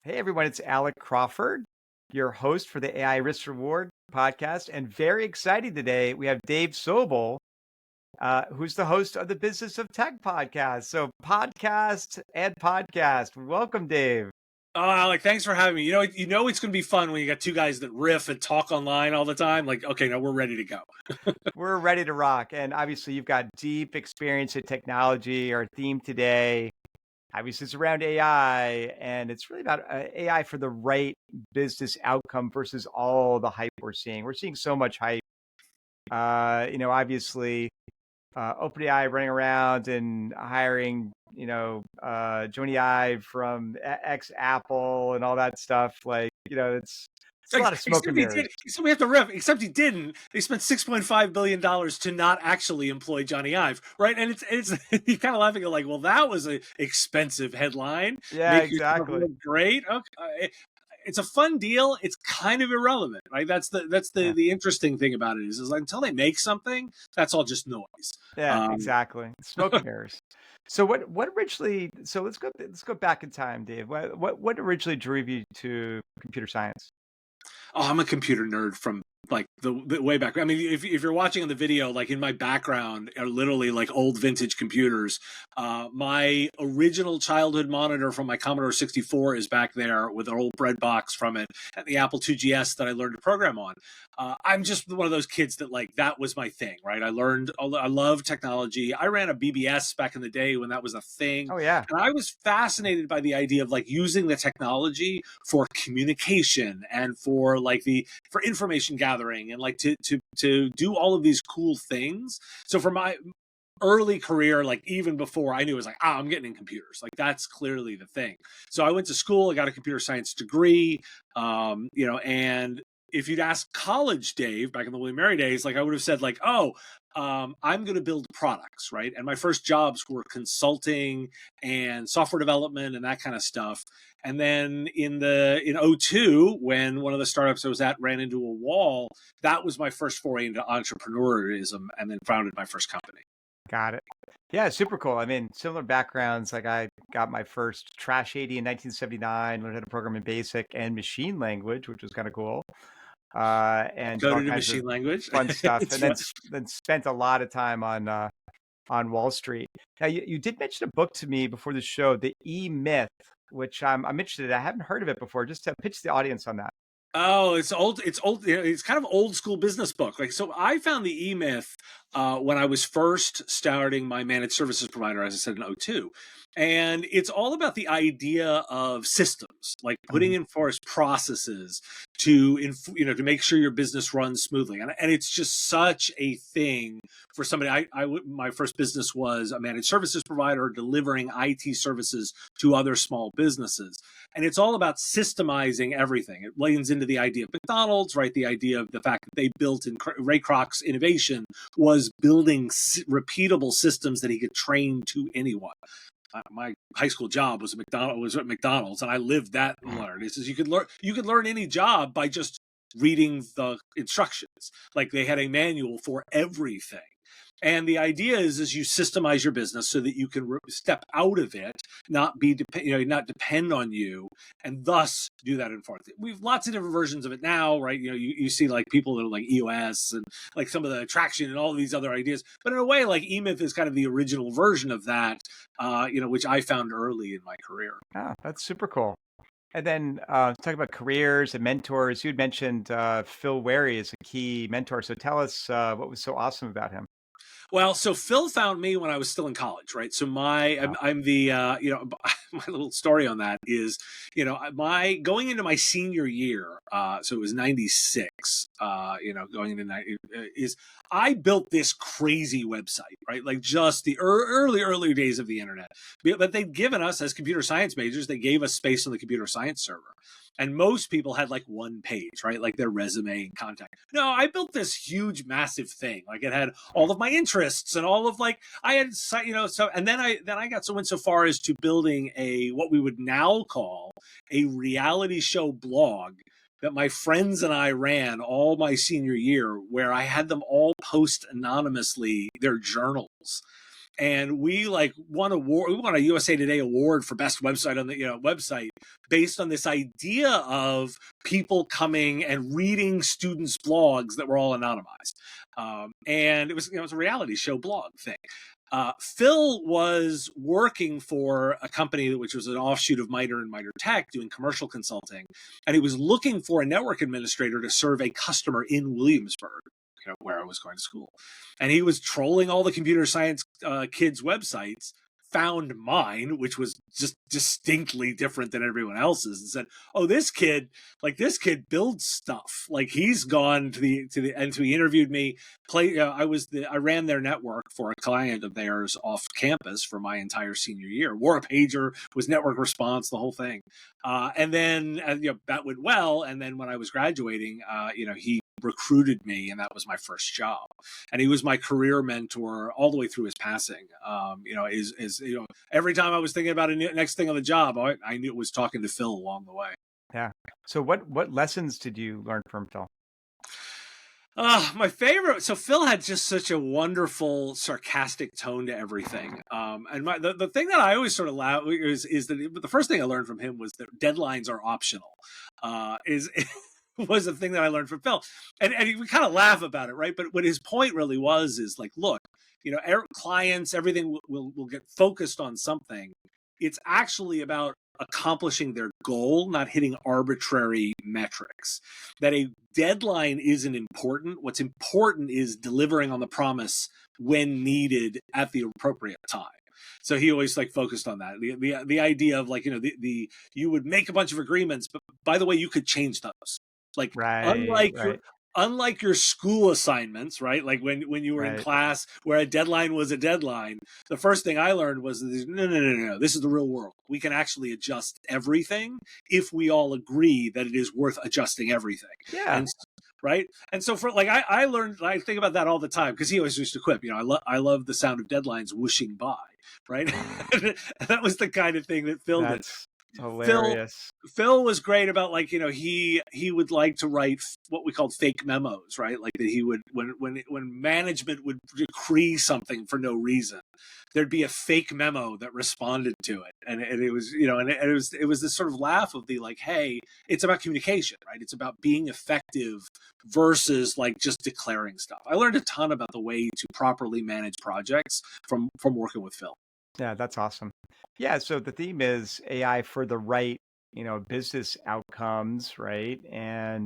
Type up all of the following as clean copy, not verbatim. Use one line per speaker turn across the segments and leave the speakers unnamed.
Hey everyone, it's Alec Crawford, your host for the AI Risk Reward podcast. And very exciting today, we have Dave Sobel, who's the host of the Business of Tech podcast. So, podcast and podcast. Welcome, Dave.
Oh, Alec, thanks for having me. You know it's going to be fun when you got two guys that riff and talk online all the time. Like, okay, now we're ready to go.
We're ready to rock. And obviously, you've got deep experience in technology. Our theme today, obviously, it's around AI, and it's really about AI for the right business outcome versus all the hype we're seeing. We're seeing so much hype. Obviously, OpenAI running around and hiring, Jony Ive from ex Apple and all that stuff. It's a lot of smoke and mirrors.
So we have to riff, except he didn't. They spent $6.5 billion to not actually employ Johnny Ive, right? And it's you're kind of laughing at like, well, that was an expensive headline.
Yeah, exactly.
Look great. Okay. It's a fun deal. It's kind of irrelevant, right? That's the interesting thing about it is like until they make something, that's all just noise.
Yeah, exactly. Smoke and mirrors. So what originally? So let's go back in time, Dave. What originally drew you to computer science?
Oh, I'm a computer nerd from like the way back. I mean, if you're watching on the video, like in my background are literally like old vintage computers. My original childhood monitor from my Commodore 64 is back there with an old bread box from it and the Apple II GS that I learned to program on. I'm just one of those kids that like, that was my thing, right? I love technology. I ran a BBS back in the day when that was a thing.
Oh yeah.
And I was fascinated by the idea of like using the technology for communication and for for information gathering and like to do all of these cool things. So for my early career, like even before I knew, it was like, I'm getting in computers. Like that's clearly the thing. So I went to school, I got a computer science degree, and if you'd asked college Dave back in the William Mary days, like I would have said like, I'm going to build products, right? And my first jobs were consulting and software development and that kind of stuff. And then in '02, when one of the startups I was at ran into a wall, that was my first foray into entrepreneurism, and then founded my first company.
Got it. Yeah, super cool. I mean, similar backgrounds. Like I got my first Trash 80 in 1979, learned how to program in BASIC and machine language, which was kind of cool. And did all
Coded in
kinds of
machine language.
fun stuff,
It's
and
fun.
then spent a lot of time on Wall Street. Now, you did mention a book to me before the show, The E Myth, which I'm interested in. I haven't heard of it before. Just to pitch the audience on that.
Oh, it's old. It's old. It's kind of old school business book. Like, so I found the E Myth when I was first starting my managed services provider, as I said in '02. And it's all about the idea of systems, like putting in force processes to make sure your business runs smoothly. And it's just such a thing for somebody. My first business was a managed services provider delivering IT services to other small businesses. And it's all about systemizing everything. It leans into the idea of McDonald's, right? The idea of the fact that they built in Ray Kroc's innovation was building repeatable systems that he could train to anyone. My high school job was at McDonald's, and I lived that and learned. It says you could learn any job by just reading the instructions. Like they had a manual for everything. And the idea is you systemize your business so that you can step out of it, not depend on you, and thus do that in forth. We've lots of different versions of it now, right? You see like people that are like EOS and like some of the attraction and all of these other ideas. But in a way, like eMyth is kind of the original version of that, which I found early in my career.
Ah, that's super cool. And then talk about careers and mentors. You'd mentioned Phil Wary is a key mentor. So tell us what was so awesome about him.
Well, so Phil found me when I was still in college, right? So I'm the my little story on that is, my going into my senior year, so it was '96, going into 90, is I built this crazy website, right? Like just the early days of the internet. But they'd given us as computer science majors, they gave us space on the computer science server. And most people had like one page, right? Like their resume and contact. No, I built this huge, massive thing. Like it had all of my interests and all of I had, so, and then I got so far as to building what we would now call a reality show blog that my friends and I ran all my senior year, where I had them all post anonymously their journals. and we like won award. We won a USA Today award for best website on the website based on this idea of people coming and reading students' blogs that were all anonymized, and it was it was a reality show blog thing. Phil was working for a company which was an offshoot of MITRE and MITRE Tech, doing commercial consulting, and he was looking for a network administrator to serve a customer in Williamsburg, where I was going to school. And he was trolling all the computer science kids' websites, found mine, which was just distinctly different than everyone else's, and said, "Oh, this kid builds stuff. Like he's gone to the and so he interviewed me. I ran their network for a client of theirs off campus for my entire senior year. Wore a pager, was network response, the whole thing. And then that went well. And then when I was graduating, he recruited me, and that was my first job. And he was my career mentor all the way through his passing. Every time I was thinking about a next thing on the job, I knew it was talking to Phil along the way.
Yeah. So what lessons did you learn from Phil?
My favorite. So Phil had just such a wonderful, sarcastic tone to everything. And the thing that I always sort of laugh is that the first thing I learned from him was that deadlines are optional. Was the thing that I learned from Phil, and we kind of laugh about it, right? But what his point really was is like, look, clients, everything will get focused on something. It's actually about accomplishing their goal, not hitting arbitrary metrics. That a deadline isn't important. What's important is delivering on the promise when needed at the appropriate time. So he always focused on that. The idea of you would make a bunch of agreements, but by the way, you could change those. Unlike your school assignments, right? Like when you were in class where a deadline was a deadline, the first thing I learned was no. This is the real world. We can actually adjust everything if we all agree that it is worth adjusting everything.
Yeah.
Right. And so I learned, I think about that all the time because he always used to quip, I love the sound of deadlines whooshing by. Right. That was the kind of thing that Phil did.
Hilarious.
Phil was great about he would like to write what we called fake memos, right? Like that he would when management would decree something for no reason, there'd be a fake memo that responded to it, and it was it was this sort of laugh of the hey, it's about communication, right? It's about being effective versus just declaring stuff. I learned a ton about the way to properly manage projects from working with Phil.
Yeah, that's awesome. Yeah, so the theme is AI for the right, business outcomes, right? And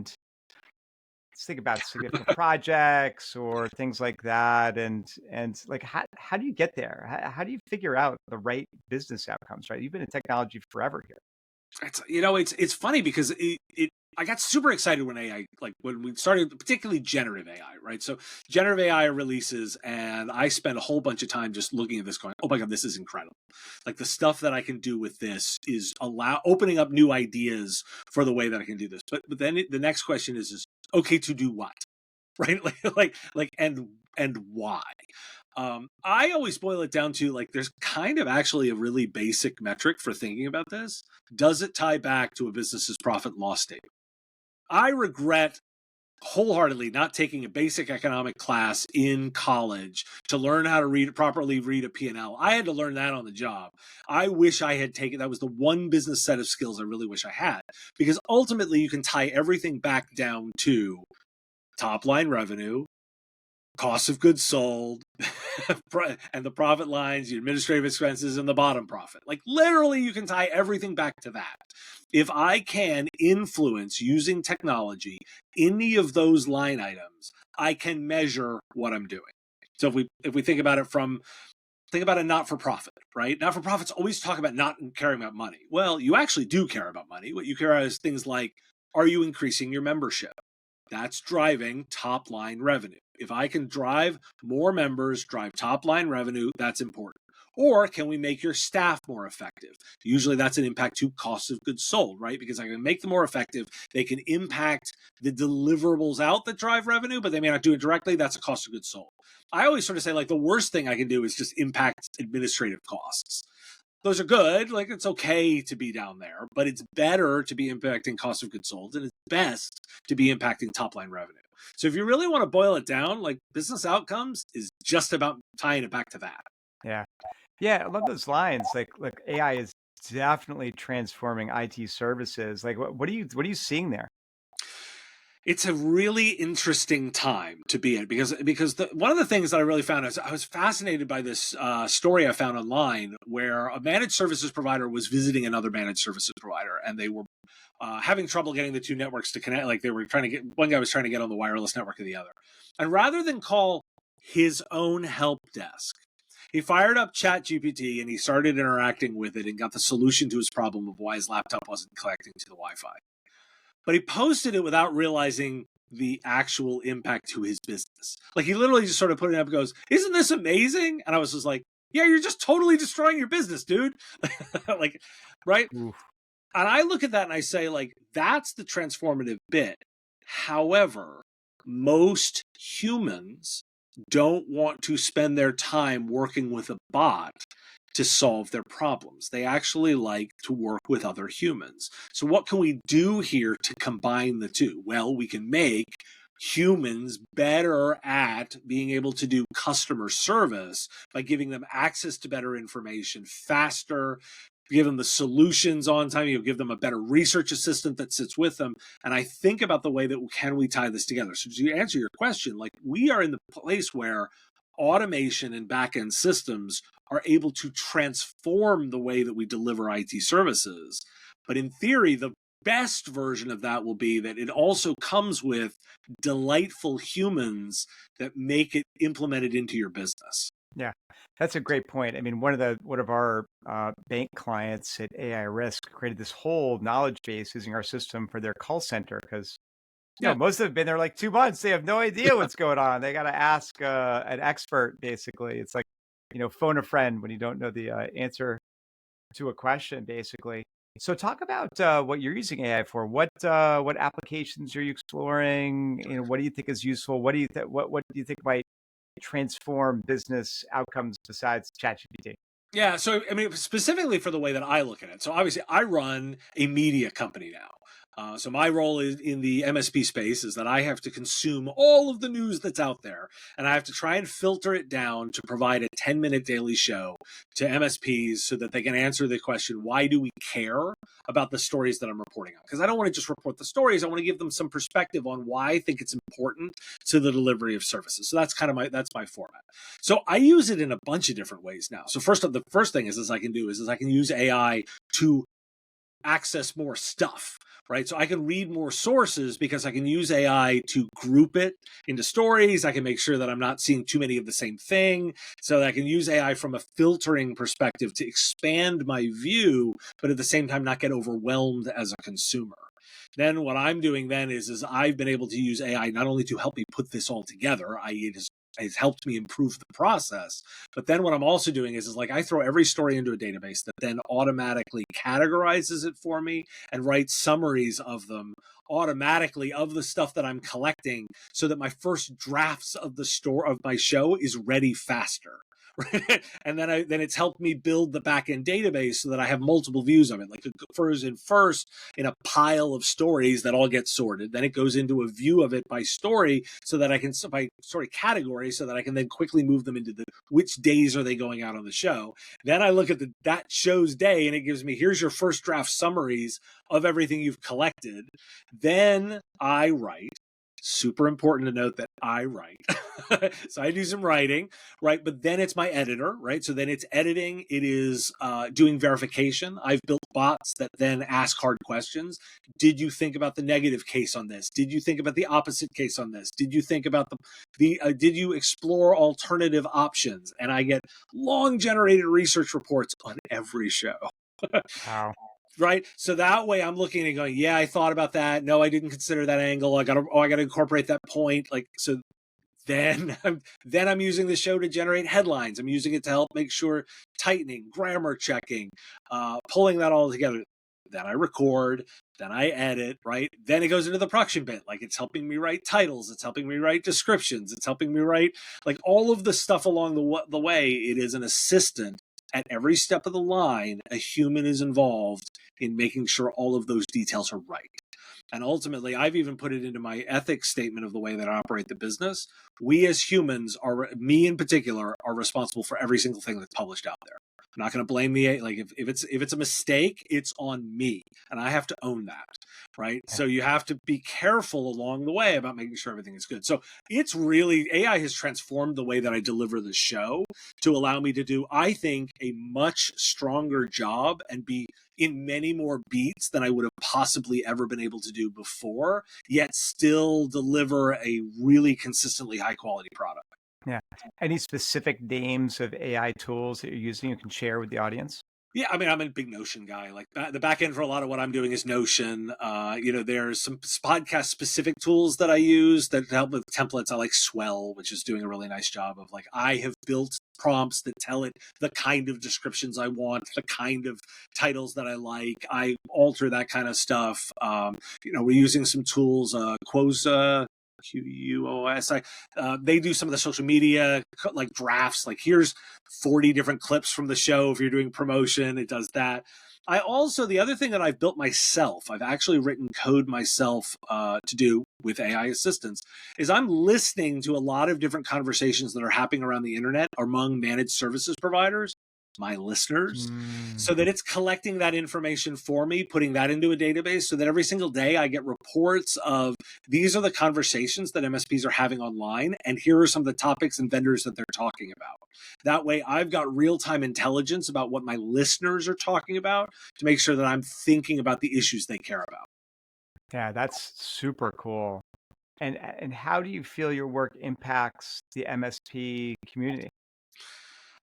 let's think about significant projects or things like that. And how do you get there? How do you figure out the right business outcomes, right? You've been in technology forever here.
It's funny because I got super excited when AI, when we started, particularly generative AI, right? So generative AI releases, and I spent a whole bunch of time just looking at this going, oh my God, this is incredible. Like the stuff that I can do with this is opening up new ideas for the way that I can do this. But then the next question is okay, to do what? Right? And why? I always boil it down to there's kind of actually a really basic metric for thinking about this. Does it tie back to a business's profit and loss statement? I regret wholeheartedly not taking a basic economic class in college to learn how to properly read a P&L. I had to learn that on the job. I wish I had taken, that was the one business set of skills I really wish I had, because ultimately you can tie everything back down to top line revenue, cost of goods sold, and the profit lines, your administrative expenses, and the bottom profit. Literally, you can tie everything back to that. If I can influence using technology any of those line items, I can measure what I'm doing. So if we think about a not-for-profit, right? Not-for-profits always talk about not caring about money. Well, you actually do care about money. What you care about is things like, are you increasing your membership? That's driving top-line revenue. If I can drive more members, drive top-line revenue, that's important. Or can we make your staff more effective? Usually that's an impact to cost of goods sold, right? Because I can make them more effective. They can impact the deliverables out that drive revenue, but they may not do it directly. That's a cost of goods sold. I always sort of say the worst thing I can do is just impact administrative costs. Those are good. It's okay to be down there, but it's better to be impacting cost of goods sold, and it's best to be impacting top line revenue. So if you really want to boil it down, business outcomes is just about tying it back to that.
Yeah. Yeah, I love those lines. Like, look, AI is definitely transforming IT services. Like, what are you seeing there?
It's a really interesting time to be in because one of the things that I really found is I was fascinated by this story I found online where a managed services provider was visiting another managed services provider, and they were having trouble getting the two networks to connect. Like they were trying to get, one guy was trying to get on the wireless network of the other, and rather than call his own help desk, he fired up ChatGPT and he started interacting with it and got the solution to his problem of why his laptop wasn't connecting to the Wi-Fi. But he posted it without realizing the actual impact to his business. Like he literally just sort of put it up and goes, "Isn't this amazing?" And I was just like, "Yeah, you're just totally destroying your business, dude." Like, right?
Oof.
And I look at that and I say, like, that's the transformative bit. However, most humans don't want to spend their time working with a bot to solve their problems. They actually like to work with other humans. So, what can we do here to combine the two? Well, we can make humans better at being able to do customer service by giving them access to better information faster, give them the solutions on time, you give them a better research assistant that sits with them. And I think about the way that can we tie this together. So to answer your question, like we are in the place where automation and back-end systems are able to transform the way that we deliver IT services. But in theory, the best version of that will be that it also comes with delightful humans that make it implemented into your business.
Yeah, that's a great point. I mean, one of our bank clients at AI Risk created this whole knowledge base using our system for their call center because
Yeah.
most of them have been there like 2 months. They have no idea what's going on. They got to ask an expert. Basically, it's like phone a friend when you don't know the answer to a question. Basically, so talk about what you're using AI for. What applications are you exploring? What do you think is useful? What do you think might transform business outcomes besides ChatGPT?
Yeah, so I mean, specifically for the way that I look at it. So obviously, I run a media company now. So my role is in the MSP space is that I have to consume all of the news that's out there, and I have to try and filter it down to provide a 10-minute daily show to MSPs so that they can answer the question, why do we care about the stories that I'm reporting on? Because I don't want to just report the stories. I want to give them some perspective on why I think it's important to the delivery of services. So that's kind of that's my format. So I use it in a bunch of different ways now. So the first thing is I can do is I can use AI to access more stuff, right? So I can read more sources because I can use AI to group it into stories. I can make sure that I'm not seeing too many of the same thing. So that I can use AI from a filtering perspective to expand my view, but at the same time not get overwhelmed as a consumer. Then what I'm doing then is I've been able to use AI not only to help me put this all together, i.e. It's helped me improve the process. But then what I'm also doing is like I throw every story into a database that then automatically categorizes it for me and writes summaries of them automatically of the stuff that I'm collecting so that my first drafts of my show is ready faster. Right? And then it's helped me build the backend database so that I have multiple views of it. Like it goes in first in a pile of stories that all get sorted. Then it goes into a view of it by story so that I can by story category so that I can then quickly move them into which days are they going out on the show. Then I look at that show's day and it gives me here's your first draft summaries of everything you've collected. Then I write. Super important to note that I write. So I do some writing, right? But then it's my editor, right? So then it's editing. It is doing verification. I've built bots that then ask hard questions. Did you think about the negative case on this? Did you think about the opposite case on this? Did you think about did you explore alternative options? And I get long generated research reports on every show.
Wow.
Right. So that way I'm looking and going, yeah, I thought about that. No, I didn't consider that angle. I gotta incorporate that point. Like, so then I'm using the show to generate headlines. I'm using it to help make sure tightening, grammar checking, pulling that all together. Then I record, then I edit, right? Then it goes into the production bit. Like it's helping me write titles. It's helping me write descriptions. It's helping me write like all of the stuff along the way. It is an assistant. At every step of the line, a human is involved in making sure all of those details are right. And ultimately, I've even put it into my ethics statement of the way that I operate the business. We as humans are, me in particular, are responsible for every single thing that's published out there. I'm not going to blame the, like, if it's a mistake, it's on me, and I have to own that, right? So you have to be careful along the way about making sure everything is good. So it's really, AI has transformed the way that I deliver the show to allow me to do, I think, a much stronger job and be in many more beats than I would have possibly ever been able to do before, yet still deliver a really consistently high quality product.
Yeah. Any specific names of AI tools that you're using you can share with the audience?
Yeah, I mean, I'm a big Notion guy. Like the back end for a lot of what I'm doing is Notion. There's some podcast specific tools that I use that help with templates. I like Swell, which is doing a really nice job of, like, I have built prompts that tell it the kind of descriptions I want, the kind of titles that I like. I alter that kind of stuff. We're using some tools, Quosa, QUOSI. They do some of the social media, like drafts, like here's 40 different clips from the show. If you're doing promotion, it does that. I also, the other thing that I've built myself, I've actually written code myself to do with AI assistance, is I'm listening to a lot of different conversations that are happening around the internet among managed services providers, my listeners, so that it's collecting that information for me, putting that into a database, so that every single day I get reports of, these are the conversations that MSPs are having online, and here are some of the topics and vendors that they're talking about. That way I've got real-time intelligence about what my listeners are talking about to make sure that I'm thinking about the issues they care about.
Yeah, that's super cool. And how do you feel your work impacts the MSP community?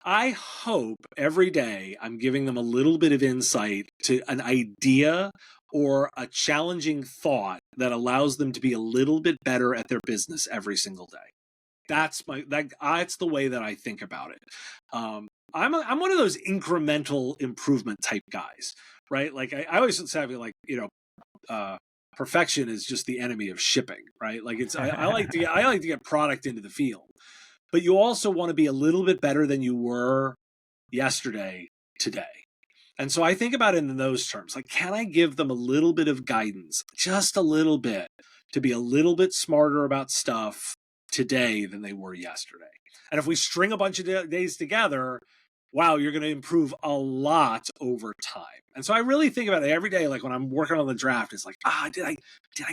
I hope every day I'm giving them a little bit of insight to an idea or a challenging thought that allows them to be a little bit better at their business every single day. That's the way that I think about it. I'm one of those incremental improvement type guys, right? Like I always say, like, perfection is just the enemy of shipping, right? Like I like to get product into the field, but you also want to be a little bit better than you were yesterday, today. And so I think about it in those terms. Like, can I give them a little bit of guidance, just a little bit, to be a little bit smarter about stuff today than they were yesterday? And if we string a bunch of days together, wow, you're going to improve a lot over time. And so I really think about it every day. Like when I'm working on the draft, it's like, did I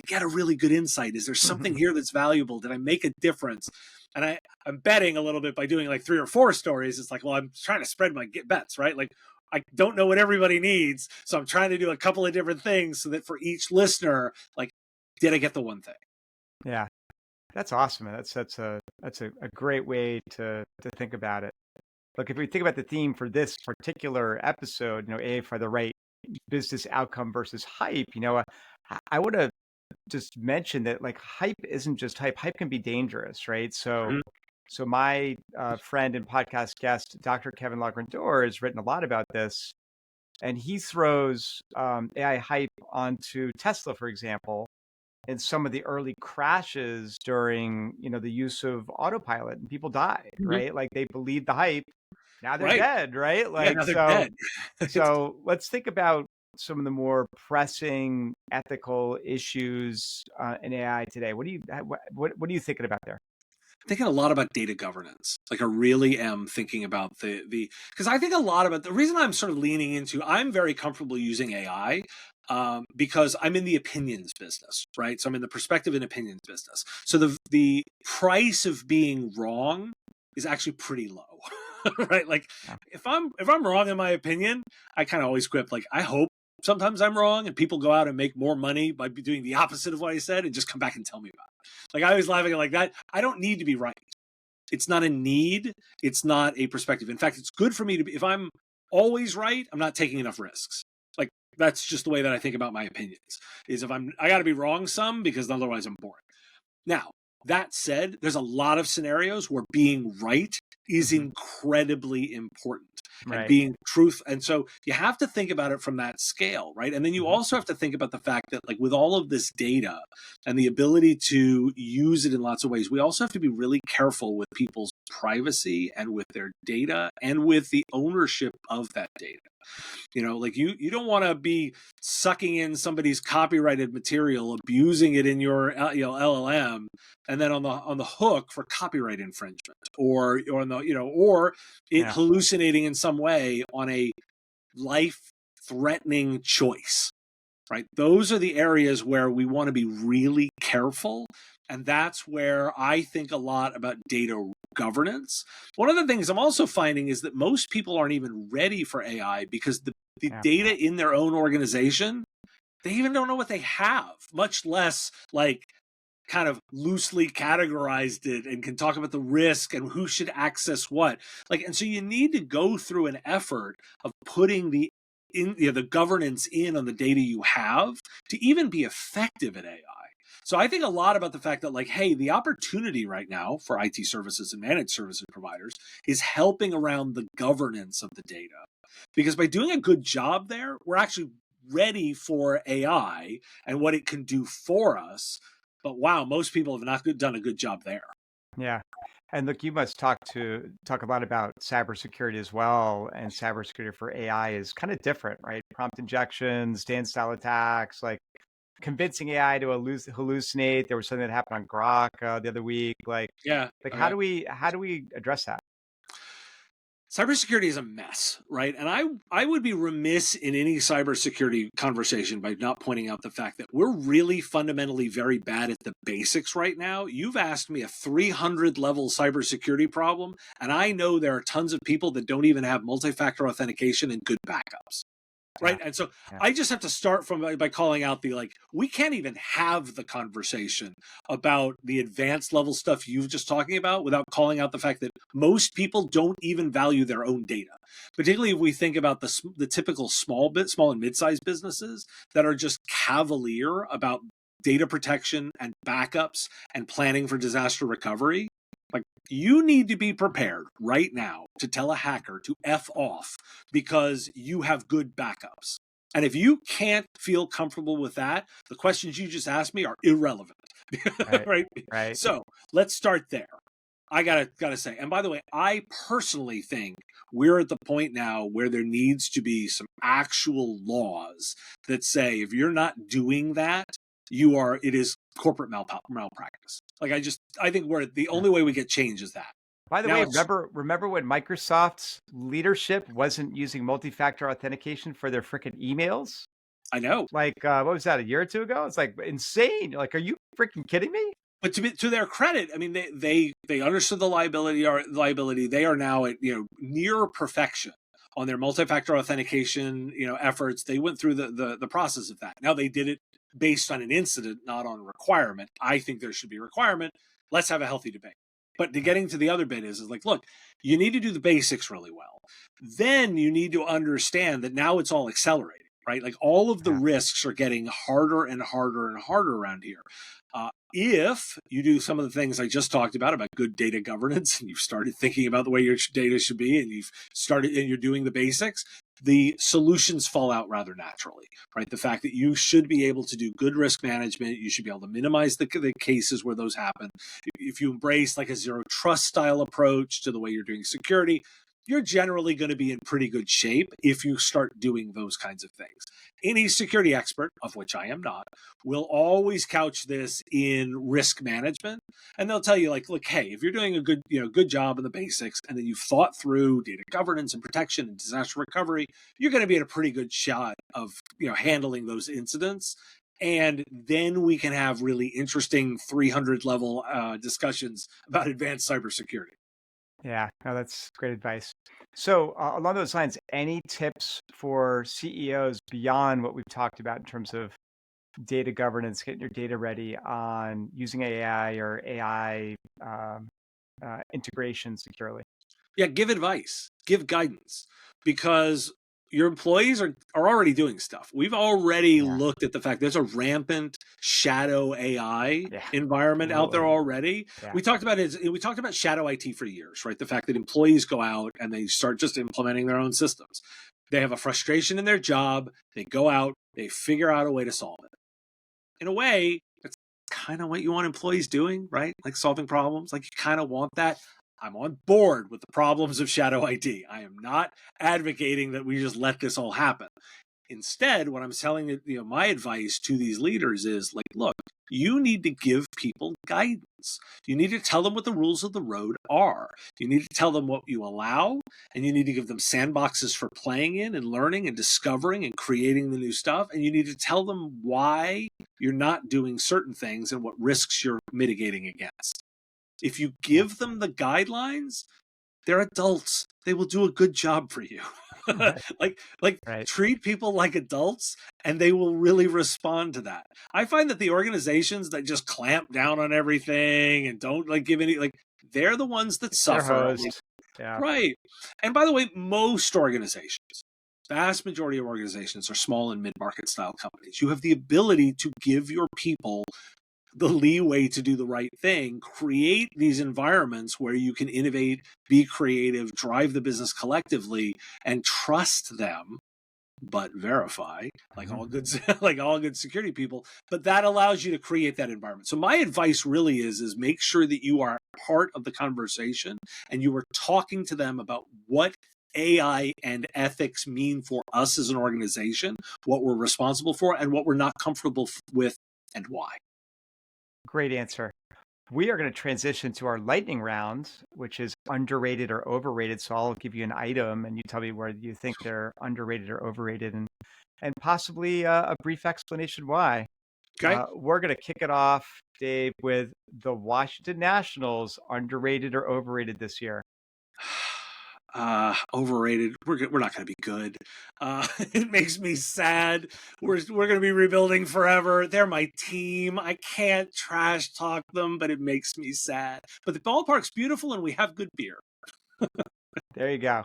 get a really good insight? Is there something here that's valuable? Did I make a difference? And I'm betting a little bit by doing like 3 or 4 stories. It's like, well, I'm trying to spread my bets, right? Like I don't know what everybody needs. So I'm trying to do a couple of different things so that for each listener, like, did I get the one thing?
Yeah, that's awesome. And that's a great way to think about it. Look, if we think about the theme for this particular episode, A, for the right business outcome versus hype, I want to just mention that, like, hype isn't just hype. Hype can be dangerous, right? So my friend and podcast guest, Dr. Kevin Lagrandour, has written a lot about this, and he throws AI hype onto Tesla, for example, and some of the early crashes during, the use of autopilot, and people died, right? Like they believed the hype. Now they're dead, right?
Yeah,
Like,
now they're dead.
so let's think about some of the more pressing ethical issues in AI today. What are you thinking about there?
Thinking a lot about data governance. Like I really am thinking about because I think a lot about the reason I'm sort of leaning into, I'm very comfortable using AI because I'm in the opinions business, right? So I'm in the perspective and opinions business. So the price of being wrong is actually pretty low. Right? Like if I'm wrong in my opinion, I kind of always quip, like, I hope sometimes I'm wrong and people go out and make more money by doing the opposite of what I said and just come back and tell me about it. Like I always laughing at like that. I don't need to be right. It's not a need. It's not a perspective. In fact, it's good for me to be, if I'm always right, I'm not taking enough risks. Like that's just the way that I think about my opinions, is if I got to be wrong some because otherwise I'm boring. Now, that said, there's a lot of scenarios where being right is incredibly important. and
Right.
being truth. And so you have to think about it from that scale, right? And then you
Mhm.
also have to think about the fact that, like, with all of this data and the ability to use it in lots of ways, we also have to be really careful with people's privacy and with their data and with the ownership of that data. Like, you don't want to be sucking in somebody's copyrighted material, abusing it in your LLM, and then on the hook for copyright infringement, or on the or it
Yeah.
hallucinating in some way on a life threatening choice. Right? Those are the areas where we want to be really careful. And that's where I think a lot about data governance. One of the things I'm also finding is that most people aren't even ready for AI because the
Yeah.
data in their own organization, they even don't know what they have, much less like kind of loosely categorized it and can talk about the risk and who should access what. And so you need to go through an effort of putting the governance in on the data you have to even be effective at AI. So I think a lot about the fact that, like, hey, the opportunity right now for IT services and managed services providers is helping around the governance of the data. Because by doing a good job there, we're actually ready for AI and what it can do for us. But wow, most people have not done a good job there.
Yeah. And look, you must talk a lot about cybersecurity as well. And cybersecurity for AI is kind of different, right? Prompt injections, dance style attacks, like convincing AI to hallucinate. There was something that happened on Grok the other week.
Yeah.
Like
Oh,
how
yeah.
do we address that?
Cybersecurity is a mess, right? And I would be remiss in any cybersecurity conversation by not pointing out the fact that we're really fundamentally very bad at the basics right now. You've asked me a 300 level cybersecurity problem, and I know there are tons of people that don't even have multi-factor authentication and good backups.
Yeah.
Right. And so
Yeah.
I just have to start by calling out we can't even have the conversation about the advanced level stuff you've just talking about without calling out the fact that most people don't even value their own data. Particularly if we think about the typical small and mid-sized businesses that are just cavalier about data protection and backups and planning for disaster recovery. Like, you need to be prepared right now to tell a hacker to F off because you have good backups. And if you can't feel comfortable with that, the questions you just asked me are irrelevant.
Right.
Right?
Right.
So let's start there. I gotta say, and by the way, I personally think we're at the point now where there needs to be some actual laws that say if you're not doing that, it is corporate malpractice. I think we're the
Yeah.
only way we get change is that.
By the
Now
way,
it's
remember when Microsoft's leadership wasn't using multi-factor authentication for their freaking emails?
I know.
Like, what was that, a year or two ago? It's like insane. Like, are you freaking kidding me?
But to their credit, I mean, they understood the liability. They are now at near perfection on their multi-factor authentication efforts. They went through the process of that. Now they did it based on an incident, not on a requirement. I think there should be a requirement. Let's have a healthy debate. But getting to the other bit is like, look, you need to do the basics really well. Then you need to understand that now it's all accelerating, right? Like, all of the
Yeah.
risks are getting harder and harder and harder around here. If you do some of the things I just talked about good data governance, and you've started thinking about the way your data should be, and you're doing the basics, the solutions fall out rather naturally, right? The fact that you should be able to do good risk management, you should be able to minimize the cases where those happen. If you embrace like a zero trust style approach to the way you're doing security, you're generally going to be in pretty good shape if you start doing those kinds of things. Any security expert, of which I am not, will always couch this in risk management. And they'll tell you, like, look, hey, if you're doing a good job in the basics, and then you've thought through data governance and protection and disaster recovery, you're going to be in a pretty good shot of handling those incidents. And then we can have really interesting 300 level discussions about advanced cybersecurity.
Yeah, no, that's great advice. So, along those lines, any tips for CEOs beyond what we've talked about in terms of data governance, getting your data ready on using AI or AI integration securely?
Yeah, give advice, give guidance, because your employees are already doing stuff. We've already
Yeah.
looked at the fact there's a rampant shadow AI
Yeah.
environment out there
Absolutely.
already.
Yeah.
We talked about shadow IT for years, right? The fact that employees go out and they start just implementing their own systems. They have a frustration in their job. They go out, they figure out a way to solve it. In a way, that's kind of what you want employees doing, right? Like solving problems. Like you kind of want that. I'm on board with the problems of shadow IT. I am not advocating that we just let this all happen. Instead, what I'm telling my advice to these leaders is like, look, you need to give people guidance. You need to tell them what the rules of the road are. You need to tell them what you allow, and you need to give them sandboxes for playing in and learning and discovering and creating the new stuff. And you need to tell them why you're not doing certain things and what risks you're mitigating against. If you
Yeah.
give them the guidelines, they're adults. They will do a good job for you.
Right.
like
Right.
treat people like adults and they will really respond to that. I find that the organizations that just clamp down on everything and don't like give any like they're the ones that
Their
suffer. Like,
host. Yeah.
right. And by the way, most organizations, vast majority of organizations are small and mid-market style companies. You have the ability to give your people the leeway to do the right thing, create these environments where you can innovate, be creative, drive the business collectively, and trust them, but verify, like all good, like all good security people. But that allows you to create that environment. So my advice really is make sure that you are part of the conversation and you are talking to them about what AI and ethics mean for us as an organization, what we're responsible for, and what we're not comfortable with, and why.
Great answer. We are going to transition to our lightning round, which is underrated or overrated. So I'll give you an item and you tell me whether you think they're underrated or overrated and possibly a brief explanation why.
Okay.
We're going to kick it off, Dave, with the Washington Nationals, underrated or overrated this year.
Overrated. We're not going to be good. It makes me sad. We're going to be rebuilding forever. They're my team. I can't trash talk them, but it makes me sad. But the ballpark's beautiful and we have good beer.
There you go.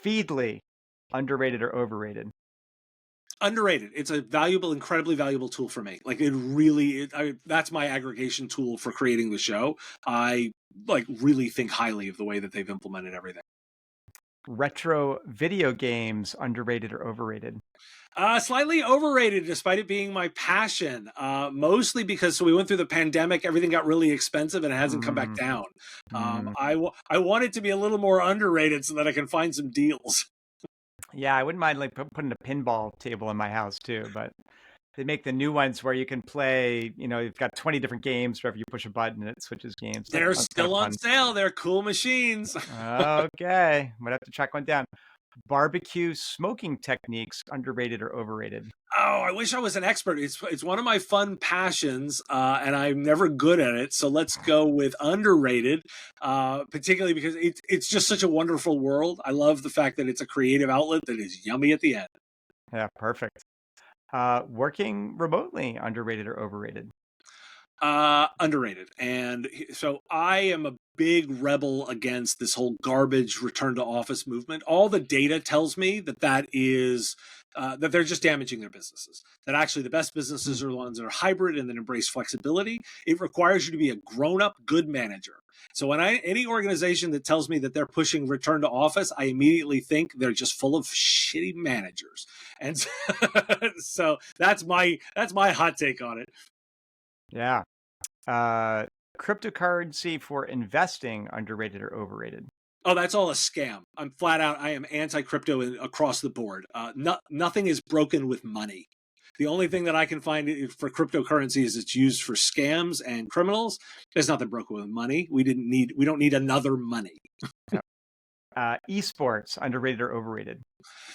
Feedly, underrated or overrated?
Underrated. It's a valuable, incredibly valuable tool for me. Like it really, that's my aggregation tool for creating the show. I like really think highly of the way that they've implemented everything.
Retro video games, underrated or overrated?
Slightly overrated, despite it being my passion. Mostly because so we went through the pandemic, everything got really expensive, and it hasn't come back
Mm,
down.
mm.
I want it to be a little more underrated so that I can find some deals.
Yeah, I wouldn't mind like putting a pinball table in my house too, but they make the new ones where you can play, you've got 20 different games wherever you push a button and it switches games. That
They're
sounds kind of
still on
fun.
sale. They're cool machines.
Okay, might have to track one down. Barbecue smoking techniques, underrated or overrated?
Oh, I wish I was an expert. It's one of my fun passions, and I'm never good at it. So let's go with underrated, particularly because it's just such a wonderful world. I love the fact that it's a creative outlet that is yummy at the end.
Yeah, perfect. Working remotely, underrated or overrated?
Underrated. And so I am a big rebel against this whole garbage return to office movement. All the data tells me that is that they're just damaging their businesses. That actually the best businesses are the ones that are hybrid and that embrace flexibility. It requires you to be a grown-up good manager. So when any organization that tells me that they're pushing return to office, I immediately think they're just full of shitty managers. And so that's my hot take on it.
Yeah. Uh, Cryptocurrency for investing, underrated or overrated?
Oh, that's all a scam. I'm flat out. I am anti-crypto across the board. Nothing is broken with money. The only thing that I can find for cryptocurrency is it's used for scams and criminals. There's nothing broken with money. We don't need another money.
Yep. Esports, underrated or overrated?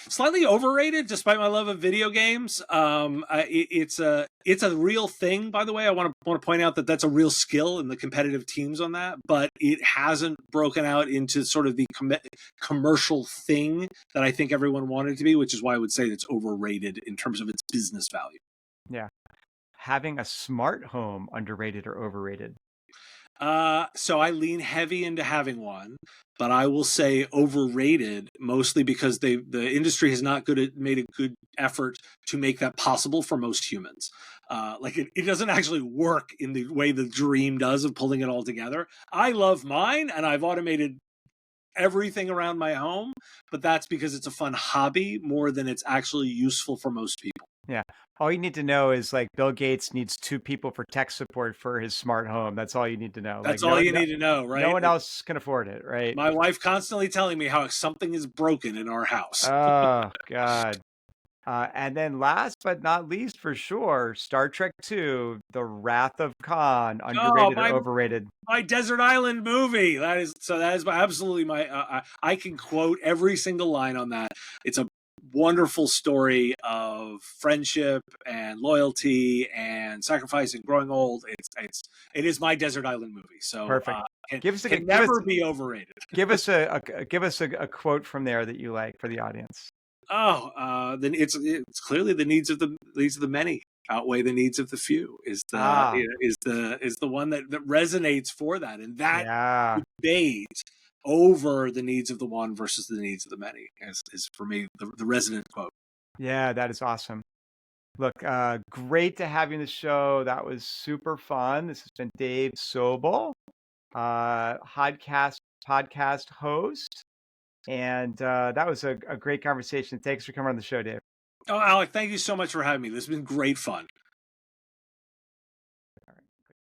Slightly overrated, despite my love of video games. It's a real thing, by the way. I want to point out that that's a real skill in the competitive teams on that, but it hasn't broken out into sort of the commercial thing that I think everyone wanted it to be, which is why I would say it's overrated in terms of its business value.
Yeah. Having a smart home, underrated or overrated?
So I lean heavy into having one, but I will say overrated, mostly because the industry has not made a good effort to make that possible for most humans. Like it doesn't actually work in the way the dream does of pulling it all together. I love mine, and I've automated everything around my home, but that's because it's a fun hobby more than it's actually useful for most people.
Yeah. All you need to know is like Bill Gates needs 2 people for tech support for his smart home. That's all you need to know. Like
That's all you need to know,
no
right?
one else can afford it, right?
My wife constantly telling me how something is broken in our house.
Oh god. And then last but not least for sure, Star Trek II, The Wrath of Khan,
Oh,
underrated or overrated?
my desert island movie. That is absolutely my. I can quote every single line on that. It's a wonderful story of friendship and loyalty and sacrifice and growing old. It is my desert island movie. So
Perfect.
can,
Give us a
can
give us
never be overrated.
give us a quote from there that you like for the audience.
Oh, then it's clearly the needs of the many outweigh the needs of the few is the
Ah,
you know, is the one that resonates for that, and that
yeah.
debate over the needs of the one versus the needs of the many is for me the resonant quote.
Yeah, that is awesome. Look, great to have you in the show. That was super fun. This has been Dave Sobel, podcast host. And that was a great conversation. Thanks for coming on the show, Dave.
Oh, Alec, thank you so much for having me. This has been great fun.